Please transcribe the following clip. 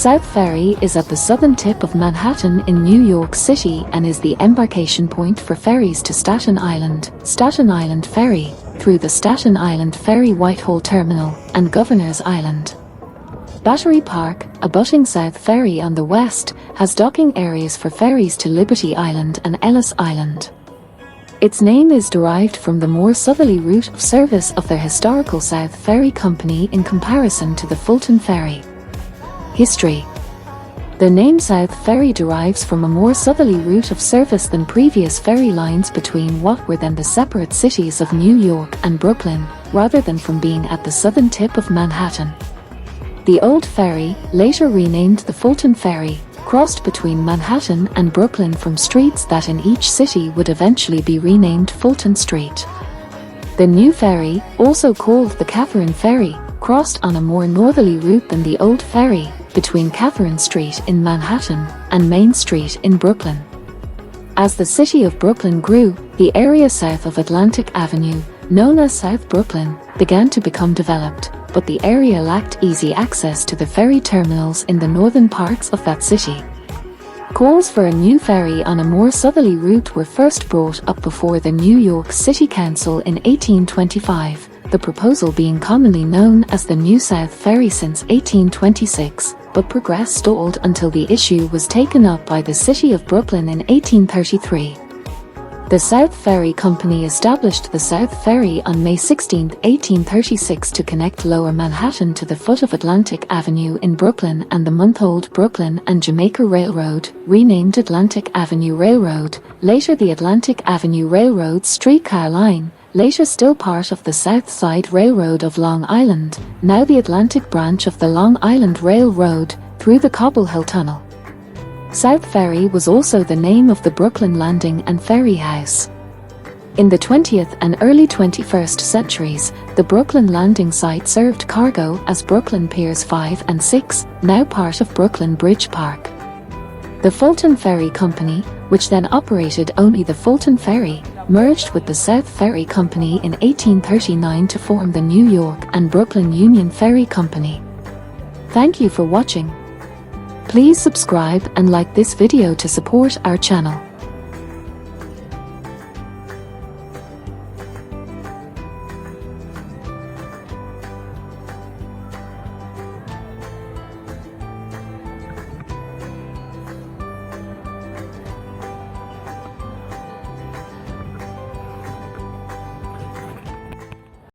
South Ferry is at the southern tip of Manhattan in New York City and is the embarkation point for ferries to Staten Island Ferry, through the Staten Island Ferry Whitehall Terminal, and Governor's Island. Battery Park, abutting South Ferry on the west, has docking areas for ferries to Liberty Island and Ellis Island. Its name is derived from the more southerly route of service of the historical South Ferry Company in comparison to the Fulton Ferry. History. The name South Ferry derives from a more southerly route of service than previous ferry lines between what were then the separate cities of New York and Brooklyn, rather than from being at the southern tip of Manhattan. The old ferry, later renamed the Fulton Ferry, crossed between Manhattan and Brooklyn from streets that in each city would eventually be renamed Fulton Street. The new ferry, also called the Catherine Ferry, crossed on a more northerly route than the old ferry, between Catherine Street in Manhattan and Main Street in Brooklyn. As the city of Brooklyn grew, the area south of Atlantic Avenue, known as South Brooklyn, began to become developed, but the area lacked easy access to the ferry terminals in the northern parts of that city. Calls for a new ferry on a more southerly route were first brought up before the New York City Council in 1825, the proposal being commonly known as the New South Ferry since 1826, but progress stalled until the issue was taken up by the city of Brooklyn in 1833. The South Ferry Company established the South Ferry on May 16, 1836 to connect Lower Manhattan to the foot of Atlantic Avenue in Brooklyn and the month-old Brooklyn and Jamaica Railroad, renamed Atlantic Avenue Railroad, later the Atlantic Avenue Railroad streetcar line, later still part of the South Side Railroad of Long Island, now the Atlantic branch of the Long Island Railroad, through the Cobble Hill Tunnel. South Ferry was also the name of the Brooklyn Landing and Ferry House. In the 20th and early 21st centuries, the Brooklyn Landing site served cargo as Brooklyn Piers 5 and 6, now part of Brooklyn Bridge Park. The Fulton Ferry Company, which then operated only the Fulton Ferry, merged with the South Ferry Company in 1839 to form the New York and Brooklyn Union Ferry Company. Thank you for watching. Please subscribe and like this video to support our channel.